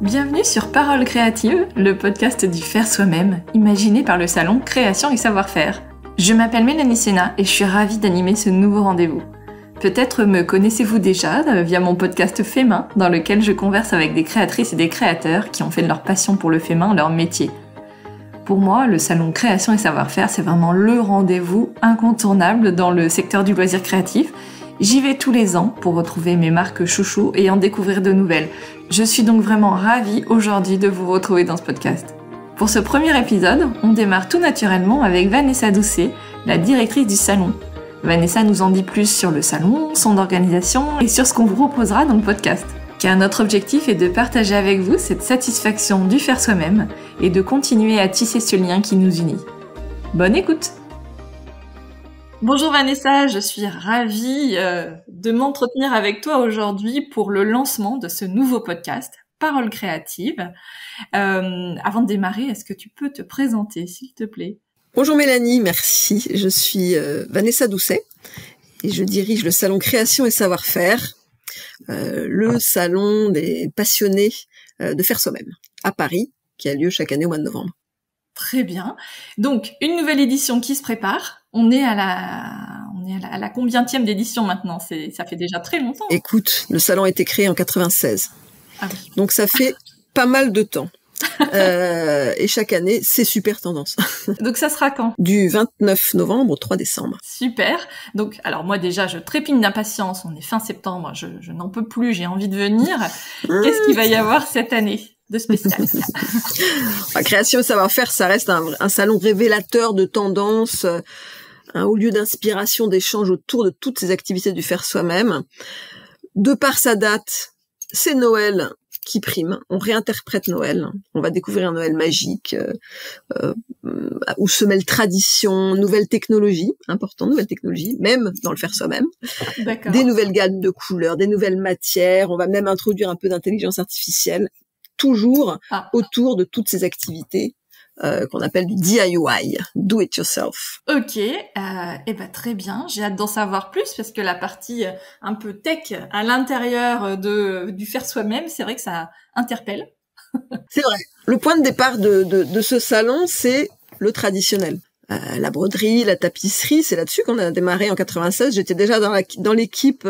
Bienvenue sur Parole Créative, le podcast du faire soi-même, imaginé par le salon Création et Savoir-faire. Je m'appelle Mélanie Sénat et je suis ravie d'animer ce nouveau rendez-vous. Peut-être me connaissez-vous déjà via mon podcast Fait Main, dans lequel je converse avec des créatrices et des créateurs qui ont fait de leur passion pour le fait main leur métier. Pour moi, le salon Création et Savoir-faire, c'est vraiment le rendez-vous incontournable dans le secteur du loisir créatif. J'y vais tous les ans pour retrouver mes marques chouchous et en découvrir de nouvelles. Je suis donc vraiment ravie aujourd'hui de vous retrouver dans ce podcast. Pour ce premier épisode, on démarre tout naturellement avec Vanessa Doucet, la directrice du salon. Vanessa nous en dit plus sur le salon, son organisation et sur ce qu'on vous proposera dans le podcast. Car notre objectif est de partager avec vous cette satisfaction du faire soi-même et de continuer à tisser ce lien qui nous unit. Bonne écoute! Bonjour Vanessa, je suis ravie de m'entretenir avec toi aujourd'hui pour le lancement de ce nouveau podcast, Parole Créative. Avant de démarrer, est-ce que tu peux te présenter, s'il te plaît ? Bonjour Mélanie, merci. Je suis Vanessa Doucet et je dirige le salon Création et Savoir-faire, le salon des passionnés de faire soi-même à Paris, qui a lieu chaque année au mois de novembre. Très bien. Donc, une nouvelle édition qui se prépare. On est à la combientième d'édition maintenant? Ça fait déjà très longtemps. Écoute, le salon a été créé en 96. Ah oui. Donc ça fait pas mal de temps. Et chaque année, c'est super tendance. Donc ça sera quand? Du 29 novembre au 3 décembre. Super. Donc, alors moi déjà, je trépigne d'impatience. On est fin septembre. Je n'en peux plus. J'ai envie de venir. Qu'est-ce qu'il va y avoir cette année de spécial? Création et Savoir-faire, ça reste un salon révélateur de tendances, un haut lieu d'inspiration, d'échange autour de toutes ces activités du faire soi-même. De par sa date, c'est Noël qui prime. On réinterprète Noël. On va découvrir un Noël magique où se mêlent tradition, nouvelles technologies, important, nouvelles technologies, même dans le faire soi-même. D'accord. Des nouvelles gammes de couleurs, des nouvelles matières. On va même introduire un peu d'intelligence artificielle, toujours autour de toutes ces activités qu'on appelle du DIY, do it yourself. Ok, très bien. J'ai hâte d'en savoir plus parce que la partie un peu tech à l'intérieur du faire soi-même, c'est vrai que ça interpelle. C'est vrai. Le point de départ de ce salon, c'est le traditionnel. La broderie, la tapisserie, c'est là-dessus qu'on a démarré en 96. J'étais déjà dans l'équipe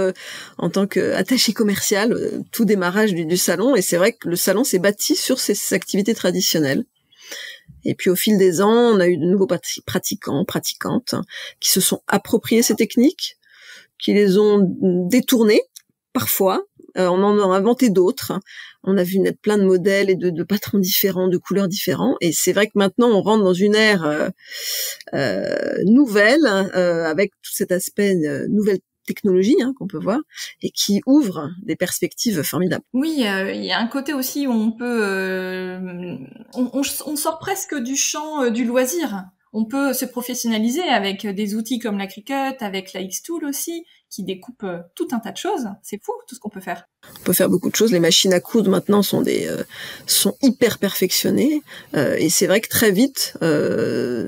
en tant qu'attachée commerciale, tout démarrage du salon. Et c'est vrai que le salon s'est bâti sur ces activités traditionnelles. Et puis au fil des ans, on a eu de nouveaux pratiquants, pratiquantes, qui se sont appropriés ces techniques, qui les ont détournées, parfois. On en a inventé d'autres. On a vu naître plein de modèles et de patrons différents, de couleurs différents. Et c'est vrai que maintenant, on rentre dans une ère nouvelle, avec tout cet aspect nouvelle technologie qu'on peut voir et qui ouvre des perspectives formidables. Oui, il y a un côté aussi où on peut, on sort presque du champ du loisir. On peut se professionnaliser avec des outils comme la Cricut, avec la Xtool aussi, qui découpe tout un tas de choses. C'est fou tout ce qu'on peut faire. On peut faire beaucoup de choses. Les machines à coudre maintenant sont hyper perfectionnées et c'est vrai que très vite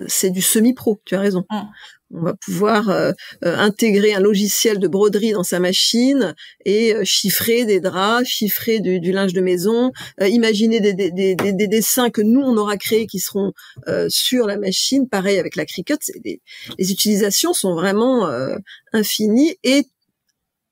c'est du semi-pro. Tu as raison. On va pouvoir intégrer un logiciel de broderie dans sa machine et chiffrer des draps, chiffrer du linge de maison, imaginer des dessins que nous on aura créés qui seront sur la machine. Pareil avec la Cricut, les utilisations sont vraiment infinies et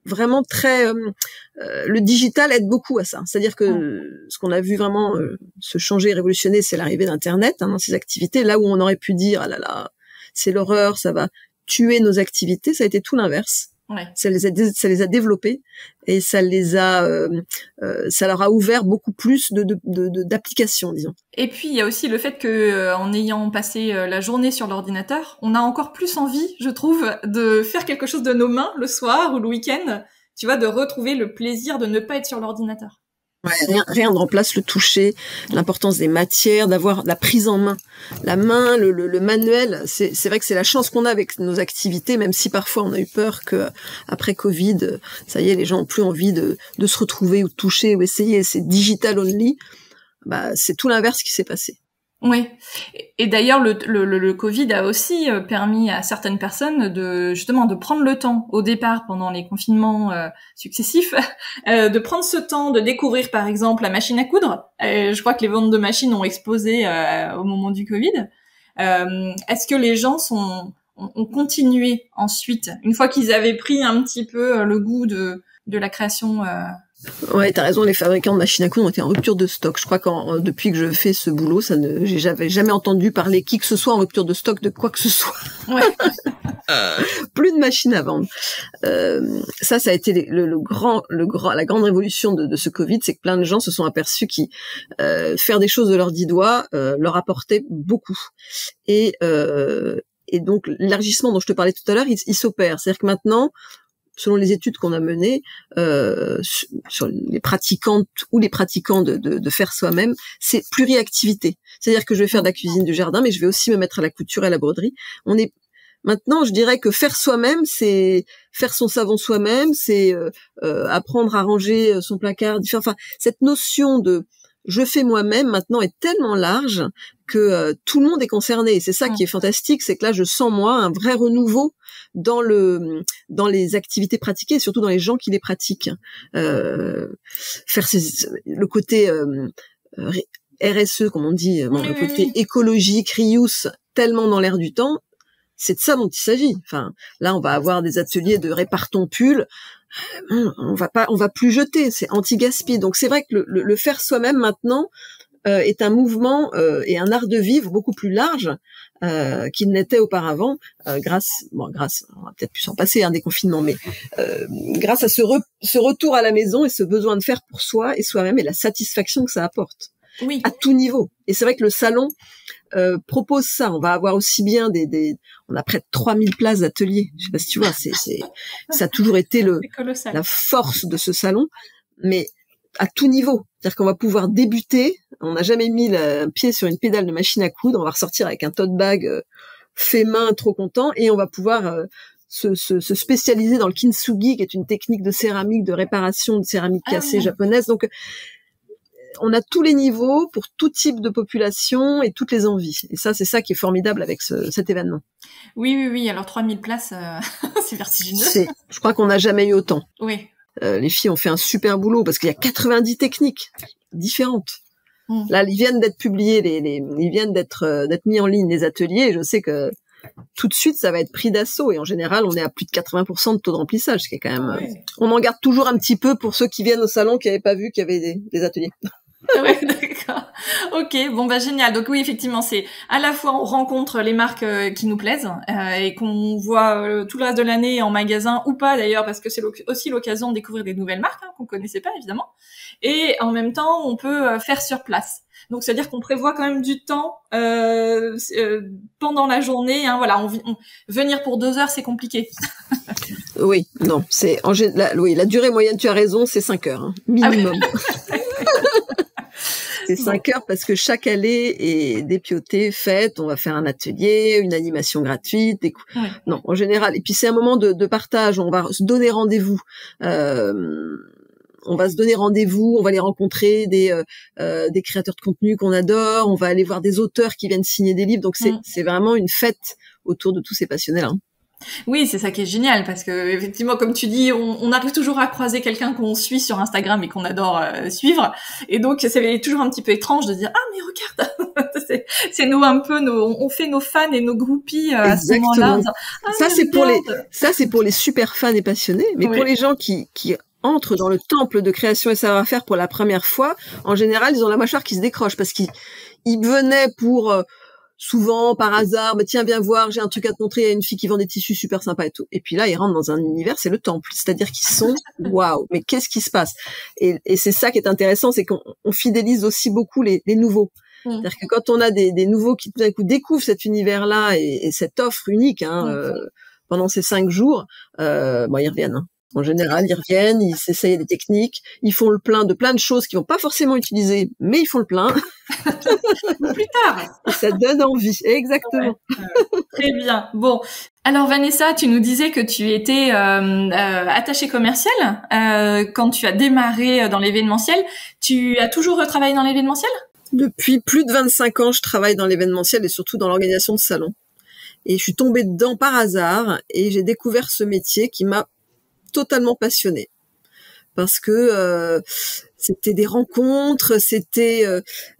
vraiment très le digital aide beaucoup à ça. C'est-à-dire que ce qu'on a vu vraiment se changer, révolutionner, c'est l'arrivée d'Internet dans ces activités. Là où on aurait pu dire ah là là, c'est l'horreur, ça va tuer nos activités, ça a été tout l'inverse. Ouais. Ça les a développés et ça leur a ouvert beaucoup plus d'applications, disons. Et puis il y a aussi le fait que en ayant passé la journée sur l'ordinateur, on a encore plus envie, je trouve, de faire quelque chose de nos mains le soir ou le week-end, tu vois, de retrouver le plaisir de ne pas être sur l'ordinateur. Ouais, rien ne remplace le toucher, l'importance des matières, d'avoir la prise en main. La main, le manuel, c'est vrai que c'est la chance qu'on a avec nos activités, même si parfois on a eu peur que après Covid, ça y est, les gens ont plus envie de se retrouver ou de toucher ou essayer, c'est digital only. C'est tout l'inverse qui s'est passé. Oui. Et d'ailleurs, le Covid a aussi permis à certaines personnes de prendre le temps, au départ, pendant les confinements successifs, de prendre ce temps de découvrir, par exemple, la machine à coudre. Je crois que les ventes de machines ont explosé au moment du Covid. Est-ce que les gens ont continué ensuite, une fois qu'ils avaient pris un petit peu le goût de la création Ouais, t'as raison, les fabricants de machines à coudre ont été en rupture de stock. Je crois que depuis que je fais ce boulot, j'avais jamais entendu parler qui que ce soit en rupture de stock de quoi que ce soit. Ouais. Plus de machines à vendre. Ça a été la grande révolution de ce Covid, c'est que plein de gens se sont aperçus que faire des choses de leurs 10 doigts leur apportait beaucoup. Et donc l'élargissement dont je te parlais tout à l'heure, il s'opère. C'est-à-dire que maintenant, selon les études qu'on a menées sur les pratiquantes ou les pratiquants de faire soi-même, c'est pluriactivité. C'est-à-dire que je vais faire de la cuisine, du jardin, mais je vais aussi me mettre à la couture et à la broderie. Maintenant, je dirais que faire soi-même, c'est faire son savon soi-même, c'est apprendre à ranger son placard. Enfin, cette notion de je fais moi-même maintenant est tellement large que tout le monde est concerné. Et c'est ça qui est fantastique, c'est que là, je sens moi un vrai renouveau dans les activités pratiquées, et surtout dans les gens qui les pratiquent. Le côté RSE, comme on dit, le côté écologique, reuse, tellement dans l'air du temps. C'est de ça dont il s'agit. Enfin, là, on va avoir des ateliers de répare ton pull. On va plus jeter. C'est anti-gaspi. Donc, c'est vrai que le faire soi-même maintenant est un mouvement et un art de vivre beaucoup plus large qu'il n'était auparavant. Grâce, on va peut-être plus s'en passer des confinements, mais grâce à ce retour à la maison et ce besoin de faire pour soi et soi-même et la satisfaction que ça apporte. Oui. À tout niveau. Et c'est vrai que le salon propose ça. On va avoir aussi bien on a près de 3000 places d'ateliers. Je sais pas si tu vois, ça a toujours été la force de ce salon, mais à tout niveau. C'est-à-dire qu'on va pouvoir débuter. On n'a jamais mis un pied sur une pédale de machine à coudre. On va ressortir avec un tote bag fait main, trop content, et on va pouvoir se spécialiser dans le kintsugi, qui est une technique de céramique, de réparation de céramique cassée japonaise. Donc, on a tous les niveaux pour tout type de population et toutes les envies. Et ça, c'est ça qui est formidable avec cet événement. Oui. Alors 3000 places, c'est vertigineux. Je crois qu'on n'a jamais eu autant. Oui. Les filles ont fait un super boulot parce qu'il y a 90 techniques différentes. Là, ils viennent d'être publiés, ils viennent d'être mis en ligne les ateliers. Et je sais que tout de suite, ça va être pris d'assaut. Et en général, on est à plus de 80% de taux de remplissage, ce qui est quand même. On en garde toujours un petit peu pour ceux qui viennent au salon qui n'avaient pas vu qu'il y avait des ateliers. Ouais, d'accord. Ok, bon génial. Donc oui, effectivement, c'est à la fois on rencontre les marques qui nous plaisent et qu'on voit tout le reste de l'année en magasin ou pas d'ailleurs, parce que c'est aussi l'occasion de découvrir des nouvelles marques qu'on connaissait pas évidemment. Et en même temps, on peut faire sur place. Donc c'est-à-dire qu'on prévoit quand même du temps pendant la journée. Voilà, venir pour 2 heures, c'est compliqué. Oui, non, c'est la durée moyenne. Tu as raison, c'est 5 heures minimum. C'est 5 heures parce que chaque allée est dépiotée, faite. On va faire un atelier, une animation gratuite. Non, en général. Et puis c'est un moment de partage. On va se donner rendez-vous. On va aller rencontrer des créateurs de contenu qu'on adore. On va aller voir des auteurs qui viennent signer des livres. Donc c'est vraiment une fête autour de tous ces passionnés-là. Oui, c'est ça qui est génial parce que effectivement, comme tu dis, on arrive toujours à croiser quelqu'un qu'on suit sur Instagram et qu'on adore suivre, et donc c'est toujours un petit peu étrange de dire mais regarde, c'est nous un peu on fait nos fans et nos groupies à ce moment-là. Ça c'est pour les super fans et passionnés, mais pour les gens qui entrent dans le temple de création et savoir-faire pour la première fois, en général, ils ont la mâchoire qui se décroche parce qu'ils venaient pour souvent, par hasard, tiens, viens voir, j'ai un truc à te montrer, il y a une fille qui vend des tissus super sympas et tout. Et puis là, ils rentrent dans un univers, c'est le temple. C'est-à-dire qu'ils sont, waouh, mais qu'est-ce qui se passe? Et c'est ça qui est intéressant, c'est qu'on fidélise aussi beaucoup les nouveaux. C'est-à-dire que quand on a des nouveaux qui tout d'un coup découvrent cet univers-là et cette offre unique, pendant ces 5 jours, ils reviennent. En général, ils reviennent, ils s'essayent des techniques, ils font le plein de choses qu'ils vont pas forcément utiliser, mais ils font le plein. Plus tard. Ça donne envie, exactement. Ouais. Très bien. Bon, alors Vanessa, tu nous disais que tu étais attachée commerciale quand tu as démarré dans l'événementiel. Tu as toujours travaillé dans l'événementiel ? Depuis plus de 25 ans, je travaille dans l'événementiel et surtout dans l'organisation de salons. Et je suis tombée dedans par hasard et j'ai découvert ce métier qui m'a totalement passionnée. Parce que c'était des rencontres, c'était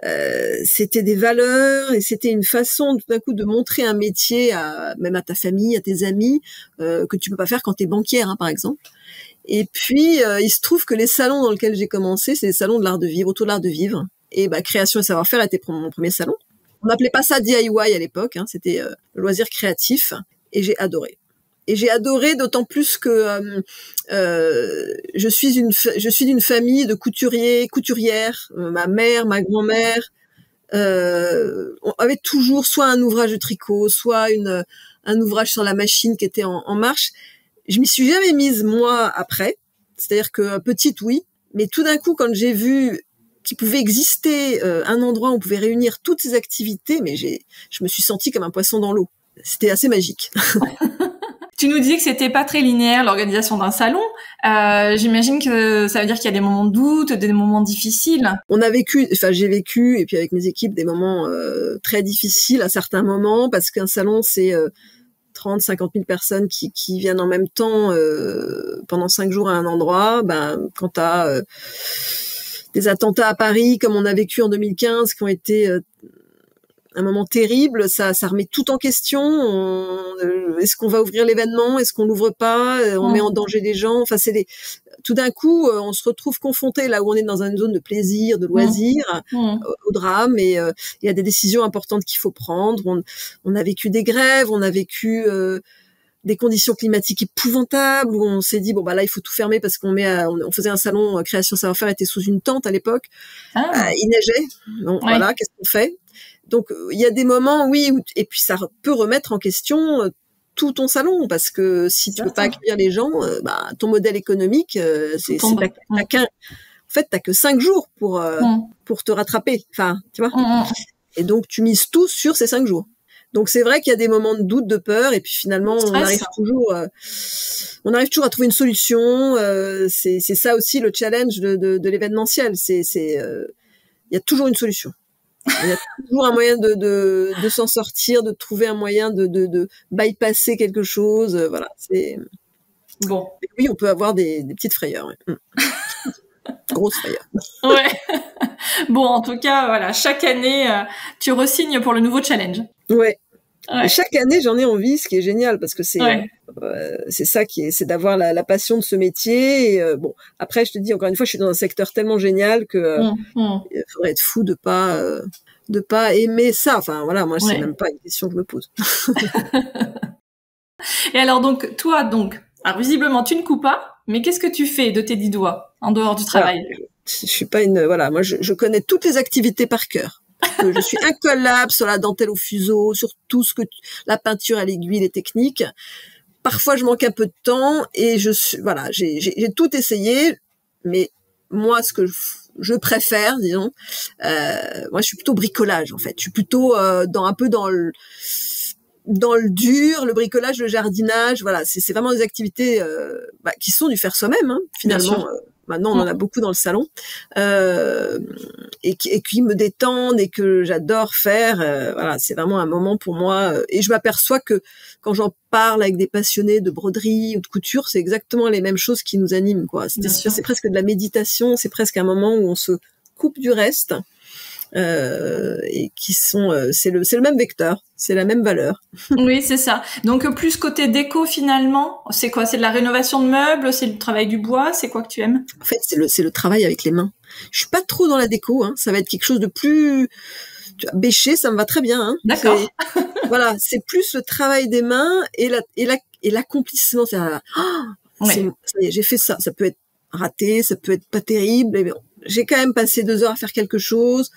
des valeurs et c'était une façon tout d'un coup de montrer un métier même à ta famille, à tes amis, que tu peux pas faire quand t'es banquière, hein, par exemple. Et puis il se trouve que les salons dans lesquels j'ai commencé, c'est les salons de l'art de vivre, autour de l'art de vivre. Et création et savoir-faire était mon premier salon. On n'appelait pas ça DIY à l'époque, hein, c'était le loisir créatif, et j'ai adoré. Et j'ai adoré d'autant plus que je suis d'une famille de couturières. Ma mère, ma grand-mère on avait toujours soit un ouvrage de tricot, soit un ouvrage sur la machine qui était en marche. Je m'y suis jamais mise moi après, c'est-à-dire que petite oui, mais tout d'un coup quand j'ai vu qu'il pouvait exister un endroit où on pouvait réunir toutes ces activités, mais je me suis sentie comme un poisson dans l'eau. C'était assez magique. Tu nous disais que c'était pas très linéaire l'organisation d'un salon. J'imagine que ça veut dire qu'il y a des moments de doute, des moments difficiles. J'ai vécu, et puis avec mes équipes, des moments très difficiles à certains moments, parce qu'un salon, c'est 30, 50 000 personnes qui viennent en même temps pendant 5 jours à un endroit. Quand t'as des attentats à Paris, comme on a vécu en 2015, qui ont été un moment terrible, ça remet tout en question. Est-ce qu'on va ouvrir l'événement? Est-ce qu'on l'ouvre pas? On met en danger les gens. Enfin, tout d'un coup, on se retrouve confronté là où on est dans une zone de plaisir, de loisir, au drame. Et il y a des décisions importantes qu'il faut prendre. On a vécu des grèves, on a vécu des conditions climatiques épouvantables où on s'est dit là il faut tout fermer parce qu'on faisait un salon création savoir-faire, était sous une tente à l'époque. Il neigeait. Donc voilà, qu'est-ce qu'on fait? Donc il y a des moments et puis ça peut remettre en question tout ton salon, parce que si tu peux pas accueillir les gens, ton modèle économique t'as que 5 jours pour te rattraper, enfin tu vois. Et donc tu mises tout sur ces 5 jours. Donc c'est vrai qu'il y a des moments de doute, de peur, et puis finalement on arrive toujours à trouver une solution. C'est ça aussi le challenge de l'événementiel, il y a toujours une solution. Il y a toujours un moyen de s'en sortir, de trouver un moyen de bypasser quelque chose. Voilà, c'est bon. Oui, on peut avoir des petites frayeurs. Ouais. Grosse frayeur. Ouais. Bon, en tout cas, voilà, chaque année, tu re-signes pour le nouveau challenge. Ouais. Et chaque année, j'en ai envie, ce qui est génial, parce que c'est ça c'est d'avoir la passion de ce métier. Et, après, je te dis encore une fois, je suis dans un secteur tellement génial que il faudrait être fou de pas aimer ça. Enfin voilà, moi c'est même pas une question que je me pose. Et alors donc toi alors visiblement tu ne coupes pas, mais qu'est-ce que tu fais de tes 10 doigts en dehors du travail? Je suis pas moi je connais toutes les activités par cœur. Je suis incollable sur la dentelle au fuseau, sur tout la peinture à l'aiguille, les techniques. Parfois, je manque un peu de temps et j'ai tout essayé, mais moi, ce que je préfère, disons, moi, je suis plutôt bricolage, en fait. Je suis plutôt un peu dans le dur, le bricolage, le jardinage. Voilà, c'est vraiment des activités qui sont du faire soi-même, hein, finalement. Maintenant, on en a beaucoup dans le salon, et qui me détendent et que j'adore faire. Voilà, c'est vraiment un moment pour moi. Et je m'aperçois que quand j'en parle avec des passionnés de broderie ou de couture, c'est exactement les mêmes choses qui nous animent, quoi. C'est presque de la méditation. C'est presque un moment où on se coupe du reste. Et qui sont c'est le même vecteur, c'est la même valeur. Oui, c'est ça. Donc plus côté déco finalement, c'est quoi? C'est de la rénovation de meubles, c'est le travail du bois, c'est quoi que tu aimes? En fait, c'est le travail avec les mains. Je suis pas trop dans la déco, hein. Ça va être quelque chose de plus bêché, ça me va très bien, hein. D'accord. Voilà, c'est plus le travail des mains et l'accomplissement. Ça y est, j'ai fait ça. Ça peut être raté, ça peut être pas terrible, mais bon, j'ai quand même passé 2 heures à faire quelque chose.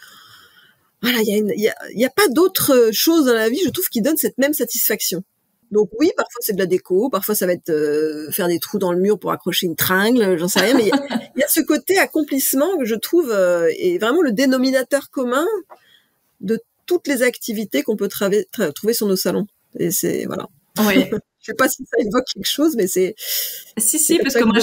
Voilà, il y a pas d'autre chose dans la vie, je trouve, qui donne cette même satisfaction. Donc oui, parfois c'est de la déco, parfois ça va être faire des trous dans le mur pour accrocher une tringle, j'en sais rien, mais il y a ce côté accomplissement que je trouve est vraiment le dénominateur commun de toutes les activités qu'on peut trouver sur nos salons. Et c'est voilà. Oui. Je sais pas si ça évoque quelque chose, mais c'est si parce que moi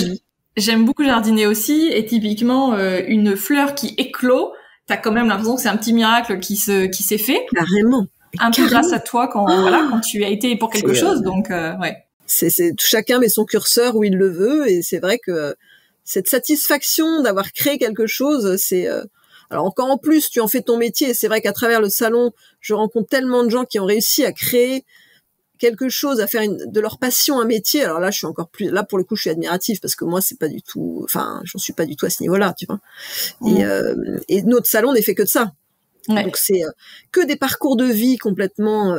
j'aime beaucoup jardiner aussi, et typiquement une fleur qui éclot, t'as quand même l'impression que c'est un petit miracle qui s'est fait. Carrément. Un peu grâce à toi quand tu as été pour quelque chose, donc ouais. C'est chacun met son curseur où il le veut, et c'est vrai que cette satisfaction d'avoir créé quelque chose, c'est alors encore en plus tu en fais ton métier, et c'est vrai qu'à travers le salon, je rencontre tellement de gens qui ont réussi à créer quelque chose, à faire de leur passion un métier. Alors là, je suis encore plus, là pour le coup, je suis admirative, parce que moi, c'est pas du tout, enfin, j'en suis pas du tout à ce niveau-là, tu vois. Et notre salon n'est fait que de ça. Ouais. Donc c'est que des parcours de vie complètement.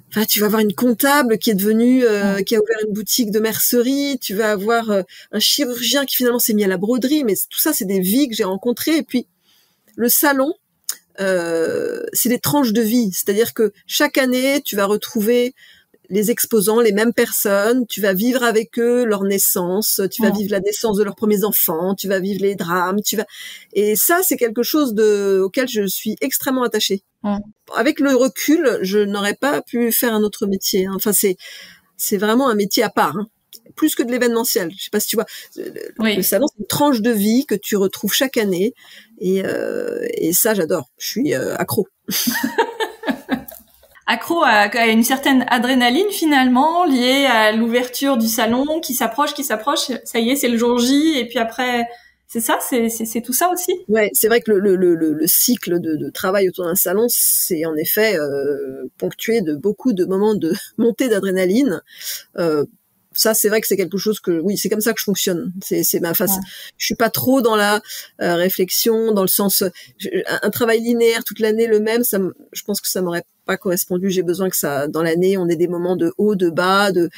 Enfin, tu vas avoir une comptable qui est devenue, qui a ouvert une boutique de mercerie. Tu vas avoir un chirurgien qui finalement s'est mis à la broderie. Mais tout ça, c'est des vies que j'ai rencontrées. Et puis le salon, c'est des tranches de vie. C'est-à-dire que chaque année, tu vas retrouver les exposants, les mêmes personnes, tu vas vivre avec eux leur naissance, tu vas vivre la naissance de leurs premiers enfants, tu vas vivre les drames, et ça, c'est quelque chose auquel je suis extrêmement attachée. Avec le recul, je n'aurais pas pu faire un autre métier. Enfin, c'est vraiment un métier à part, hein. Plus que de l'événementiel. Je sais pas si tu vois. Le salon, c'est une tranche de vie que tu retrouves chaque année, et ça, j'adore. Je suis accro. Accro à une certaine adrénaline finalement, liée à l'ouverture du salon qui s'approche, ça y est, c'est le jour J, et puis après, c'est ça, c'est tout ça aussi. Ouais, c'est vrai que le cycle de travail autour d'un salon, c'est en effet ponctué de beaucoup de moments de montée d'adrénaline. Ça, c'est vrai que c'est quelque chose que, oui, c'est comme ça que je fonctionne. C'est ma face. Je suis pas trop dans la réflexion, dans le sens, un travail linéaire toute l'année le même, je pense que ça m'aurait pas correspondu. J'ai besoin que ça, dans l'année, on ait des moments de haut, de bas, de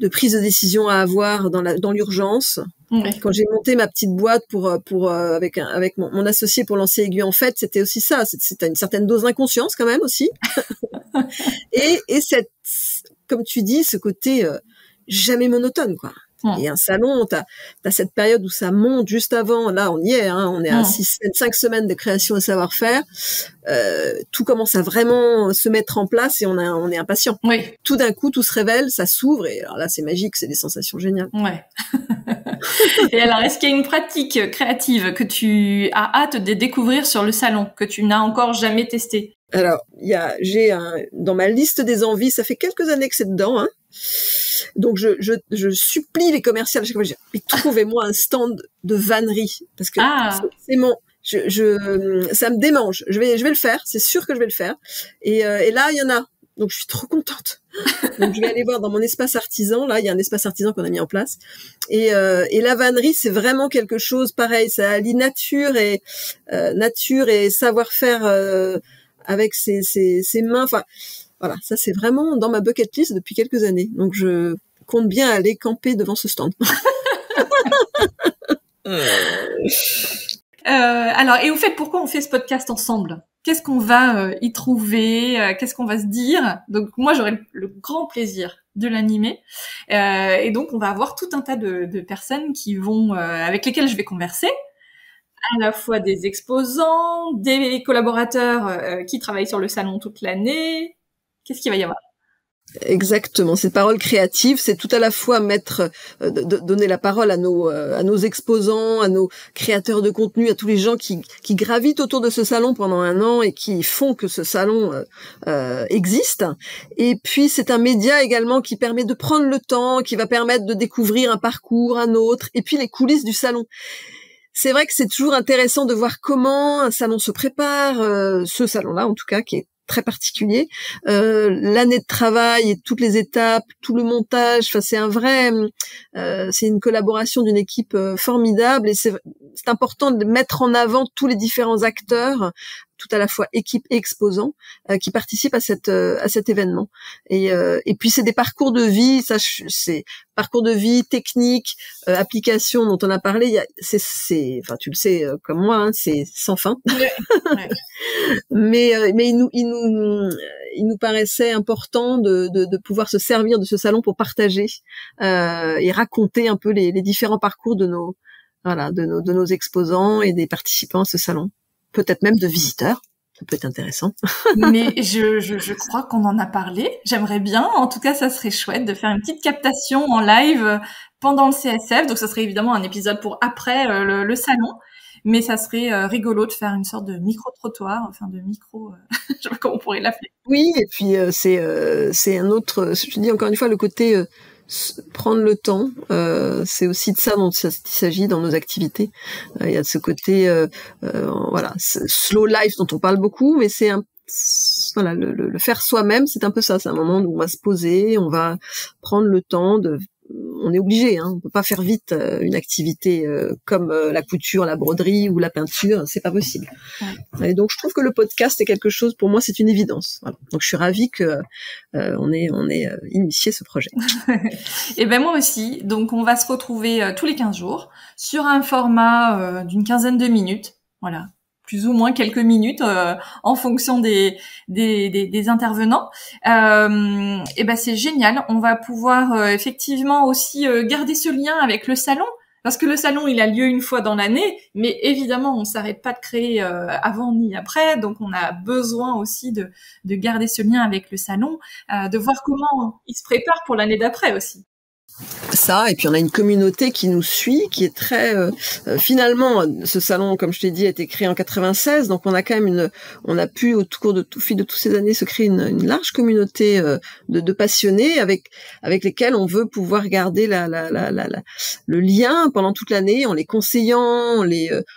prise de décision à avoir dans l'urgence. Quand j'ai monté ma petite boîte avec mon associé pour lancer Aiguille en Fête, c'était aussi ça. C'était une certaine dose d'inconscience quand même aussi. et cette, comme tu dis, ce côté jamais monotone, quoi. Et un salon, t'as cette période où ça monte juste avant. Là, on y est, hein, on est à 5 semaines de création et savoir-faire. Tout commence à vraiment se mettre en place, et on est impatient. Tout d'un coup, tout se révèle, ça s'ouvre, et alors là, c'est magique, c'est des sensations géniales. Et alors, est-ce qu'il y a une pratique créative que tu as hâte de découvrir sur le salon, que tu n'as encore jamais testé? Alors, dans ma liste des envies, ça fait quelques années que c'est dedans, hein. Donc je supplie les commerciaux à chaque fois, mais trouvez-moi un stand de vannerie, parce que c'est mon, ça me démange. Je vais le faire, c'est sûr que je vais le faire. Et là il y en a, donc je suis trop contente. Donc je vais aller voir dans mon espace artisan. Là il y a un espace artisan qu'on a mis en place, et la vannerie, c'est vraiment quelque chose pareil. Ça allie nature et savoir-faire avec ses mains. Enfin. Voilà, ça c'est vraiment dans ma bucket list depuis quelques années. Donc je compte bien aller camper devant ce stand. Alors, et au fait, pourquoi on fait ce podcast ensemble? Qu'est-ce qu'on va y trouver? Qu'est-ce qu'on va se dire? Donc moi, j'aurai le grand plaisir de l'animer. Et donc, on va avoir tout un tas de personnes qui vont, avec lesquelles je vais converser. À la fois des exposants, des collaborateurs qui travaillent sur le salon toute l'année. Qu'est-ce qu'il va y avoir? Exactement, cette parole créative, c'est tout à la fois donner la parole à nos exposants, à nos créateurs de contenu, à tous les gens qui gravitent autour de ce salon pendant un an et qui font que ce salon existe. Et puis c'est un média également qui permet de prendre le temps, qui va permettre de découvrir un parcours, un autre, et puis les coulisses du salon. C'est vrai que c'est toujours intéressant de voir comment un salon se prépare, ce salon-là en tout cas, qui est très particulier, l'année de travail et toutes les étapes, tout le montage. Enfin, c'est une collaboration d'une équipe formidable, et c'est important de mettre en avant tous les différents acteurs, tout à la fois équipe et exposants, qui participent à cet événement. Et puis c'est des parcours de vie, c'est parcours de vie, technique, application dont on a parlé. Enfin tu le sais comme moi, hein, c'est sans fin. Ouais. mais il nous paraissait important de pouvoir se servir de ce salon pour partager et raconter un peu les différents parcours de nos exposants et des participants à ce salon. Peut-être même de visiteurs, ça peut être intéressant. Mais je crois qu'on en a parlé. J'aimerais bien, en tout cas, ça serait chouette de faire une petite captation en live pendant le CSF. Donc, ça serait évidemment un épisode pour après le salon. mais ça serait rigolo de faire une sorte de micro-trottoir, enfin de micro, je sais pas comment on pourrait l'appeler. Oui, et puis c'est un autre, je dis encore une fois, le côté prendre le temps, c'est aussi de ça dont il s'agit dans nos activités. Il y a de ce côté, voilà, slow life dont on parle beaucoup, mais c'est voilà, le faire soi-même, c'est un peu ça. C'est un moment où on va se poser, on va prendre le temps on est obligé, on peut pas faire vite une activité comme la couture, la broderie ou la peinture, c'est pas possible. Ouais. Et donc je trouve que le podcast est quelque chose, pour moi c'est une évidence. Voilà. Donc je suis ravie que on ait initié ce projet. Et ben moi aussi. Donc on va se retrouver tous les 15 jours sur un format d'une quinzaine de minutes. Voilà. Plus ou moins quelques minutes en fonction des intervenants. Et ben c'est génial. On va pouvoir effectivement aussi garder ce lien avec le salon, parce que le salon il a lieu une fois dans l'année, mais évidemment on s'arrête pas de créer avant ni après, donc on a besoin aussi de garder ce lien avec le salon, de voir comment il se prépare pour l'année d'après aussi. Ça, et puis on a une communauté qui nous suit, qui est très finalement, ce salon, comme je t'ai dit, a été créé en 96, donc on a quand même on a pu au fil de toutes ces années se créer une large communauté de passionnés avec lesquels on veut pouvoir garder le lien pendant toute l'année, en les conseillant,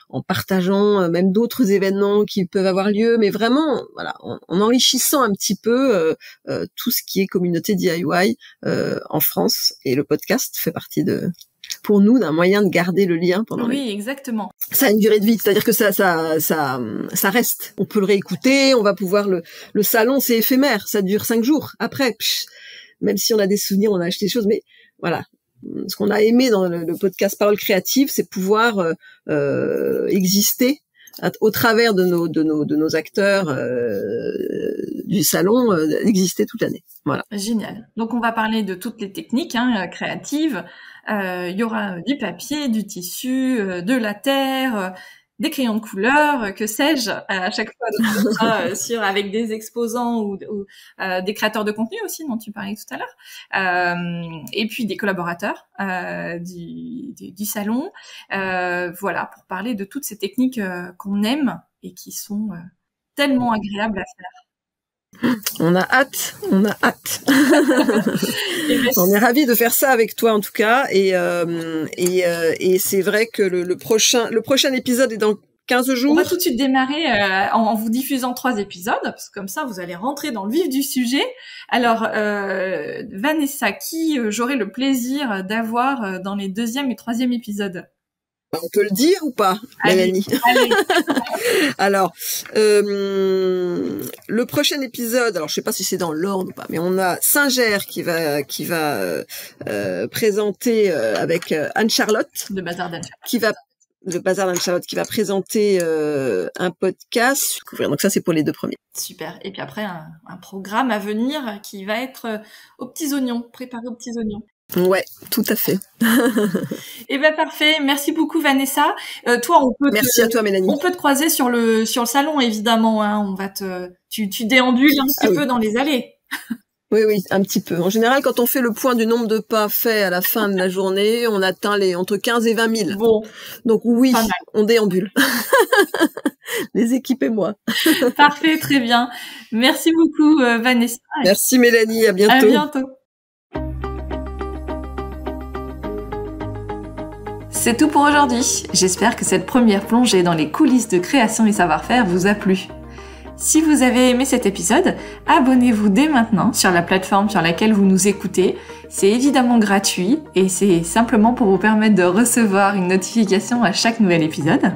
en partageant même d'autres événements qui peuvent avoir lieu, mais vraiment voilà, en enrichissant un petit peu tout ce qui est communauté DIY en France. Et le podcast fait partie pour nous, d'un moyen de garder le lien pendant. Oui, exactement. Ça a une durée de vie, c'est-à-dire que ça reste. On peut le réécouter, on va pouvoir le salon, c'est éphémère, ça dure 5 jours. Après, même si on a des souvenirs, on a acheté des choses, mais voilà. Ce qu'on a aimé dans le podcast Paroles Créatives, c'est pouvoir exister au travers de nos acteurs du salon, exister toute l'année. Voilà. Génial. Donc on va parler de toutes les techniques créatives. Il y aura du papier, du tissu, de la terre, des crayons de couleur, que sais-je, à chaque fois avec des exposants ou des créateurs de contenu aussi dont tu parlais tout à l'heure, et puis des collaborateurs du salon, voilà, pour parler de toutes ces techniques qu'on aime et qui sont tellement agréables à faire. On a hâte. On est ravis de faire ça avec toi en tout cas, et c'est vrai que le prochain épisode est dans 15 jours. On va tout de suite démarrer en vous diffusant 3 épisodes, parce que comme ça vous allez rentrer dans le vif du sujet. Alors Vanessa, qui j'aurai le plaisir d'avoir dans les 2e et 3e épisodes? On peut le dire ou pas, Mélanie? Allez. Alors, le prochain épisode, alors je sais pas si c'est dans l'ordre ou pas, mais on a Singer qui va présenter avec Anne-Charlotte. Le bazar d'Anne-Charlotte. Le bazar d'Anne-Charlotte qui va présenter un podcast. Donc ça, c'est pour les 2 premiers. Super. Et puis après, un programme à venir qui va être aux petits oignons, préparé aux petits oignons. Ouais, tout à fait. Eh ben parfait, merci beaucoup Vanessa. Toi, merci à toi Mélanie. On peut te croiser sur le salon évidemment. On va tu déambules un petit peu dans les allées. Oui, un petit peu. En général, quand on fait le point du nombre de pas faits à la fin de la journée, on atteint entre 15 et 20 000. Bon. Donc oui, on déambule. Les équipes et moi. Parfait, très bien. Merci beaucoup Vanessa. Merci Mélanie, à bientôt. À bientôt. C'est tout pour aujourd'hui. J'espère que cette première plongée dans les coulisses de création et savoir-faire vous a plu. Si vous avez aimé cet épisode, abonnez-vous dès maintenant sur la plateforme sur laquelle vous nous écoutez. C'est évidemment gratuit et c'est simplement pour vous permettre de recevoir une notification à chaque nouvel épisode.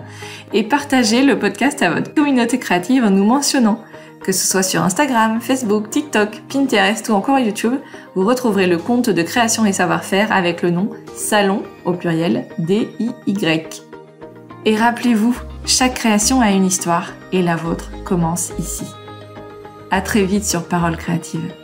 Et partagez le podcast à votre communauté créative en nous mentionnant. Que ce soit sur Instagram, Facebook, TikTok, Pinterest ou encore YouTube, vous retrouverez le compte de création et savoir-faire avec le nom Salon au pluriel DIY. Et rappelez-vous, chaque création a une histoire et la vôtre commence ici. À très vite sur Paroles Créatives.